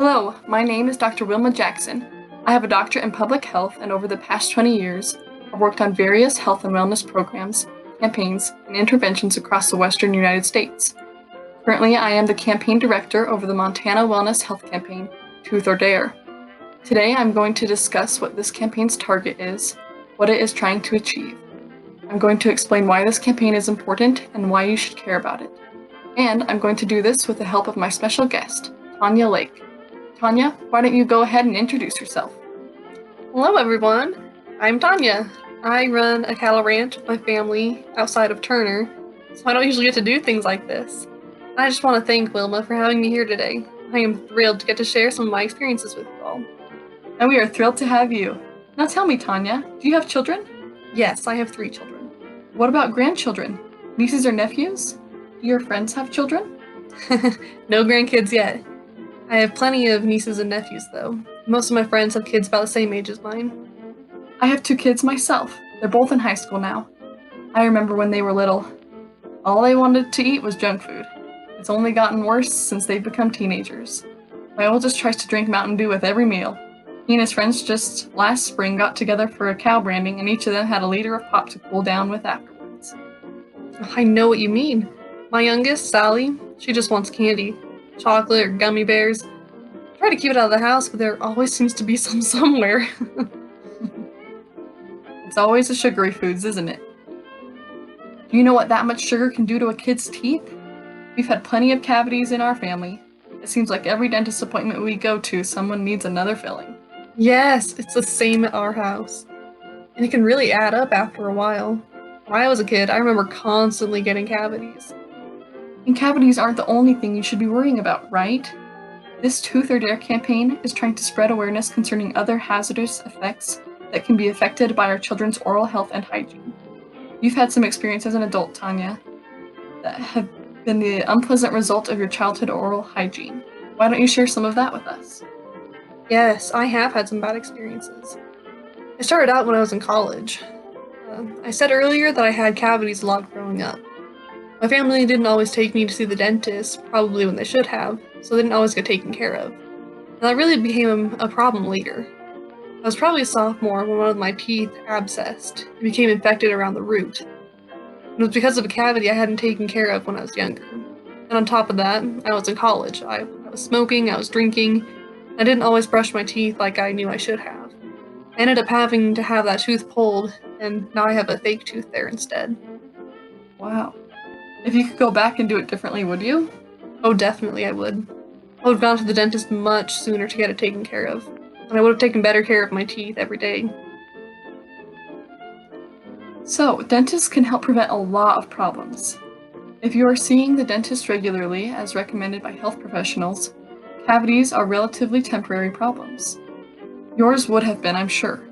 Hello, my name is Dr. Wilma Jackson. I have a doctorate in public health, and over the past 20 years, I've worked on various health and wellness programs, campaigns, and interventions across the western United States. Currently, I am the campaign director over the Montana Wellness Health Campaign, Truth or Dare. Today, I'm going to discuss what this campaign's target is, what it is trying to achieve. I'm going to explain why this campaign is important and why you should care about it. And I'm going to do this with the help of my special guest, Tanya Lake. Tanya, why don't you go ahead and introduce yourself? Hello everyone, I'm Tanya. I run a cattle ranch with my family outside of Turner, so I don't usually get to do things like this. I just want to thank Wilma for having me here today. I am thrilled to get to share some of my experiences with you all. And we are thrilled to have you. Now tell me, Tanya, do you have children? Yes, I have 3 children. What about grandchildren? Nieces or nephews? Do your friends have children? No grandkids yet. I have plenty of nieces and nephews though. Most of my friends have kids about the same age as mine. I have 2 kids myself. They're both in high school now. I remember when they were little. All they wanted to eat was junk food. It's only gotten worse since they've become teenagers. My oldest tries to drink Mountain Dew with every meal. He and his friends just last spring got together for a cow branding, and each of them had a liter of pop to cool down with afterwards. I know what you mean. My youngest, Sally, she just wants candy. Chocolate or gummy bears. I try to keep it out of the house, but there always seems to be some somewhere. It's always the sugary foods, isn't it? Do you know what that much sugar can do to a kid's teeth? We've had plenty of cavities in our family. It seems like every dentist appointment we go to, someone needs another filling. Yes, it's the same at our house. And it can really add up after a while. When I was a kid, I remember constantly getting cavities. And cavities aren't the only thing you should be worrying about, right? This Truth or Dare campaign is trying to spread awareness concerning other hazardous effects that can be affected by our children's oral health and hygiene. You've had some experience as an adult, Tanya, that have been the unpleasant result of your childhood oral hygiene. Why don't you share some of that with us? Yes, I have had some bad experiences. I started out when I was in college. I said earlier that I had cavities a lot growing up. My family didn't always take me to see the dentist, probably when they should have, so they didn't always get taken care of. And that really became a problem later. I was probably a sophomore when one of my teeth abscessed and became infected around the root. It was because of a cavity I hadn't taken care of when I was younger. And on top of that, I was in college. I was smoking, I was drinking. I didn't always brush my teeth like I knew I should have. I ended up having to have that tooth pulled, and now I have a fake tooth there instead. Wow. If you could go back and do it differently, would you? Oh, definitely I would. I would have gone to the dentist much sooner to get it taken care of. And I would have taken better care of my teeth every day. So, dentists can help prevent a lot of problems. If you are seeing the dentist regularly, as recommended by health professionals, cavities are relatively temporary problems. Yours would have been, I'm sure.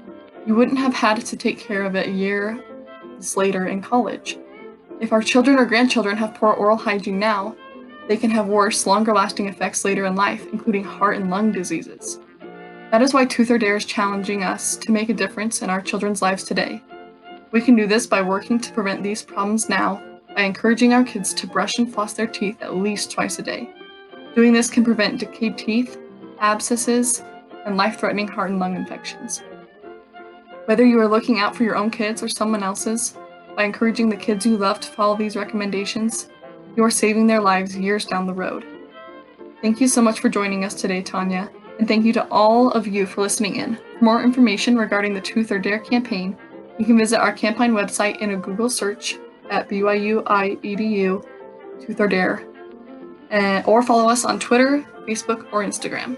You wouldn't have had to take care of it a year later in college. If our children or grandchildren have poor oral hygiene now, they can have worse, longer-lasting effects later in life, including heart and lung diseases. That is why Truth or Dare is challenging us to make a difference in our children's lives today. We can do this by working to prevent these problems now, by encouraging our kids to brush and floss their teeth at least twice a day. Doing this can prevent decayed teeth, abscesses, and life-threatening heart and lung infections. Whether you are looking out for your own kids or someone else's, by encouraging the kids you love to follow these recommendations, you are saving their lives years down the road. Thank you so much for joining us today, Tanya, and thank you to all of you for listening in. For more information regarding the Truth or Dare campaign, you can visit our campaign website in a Google search at BYU-edu Truth or Dare, or follow us on Twitter, Facebook, or Instagram.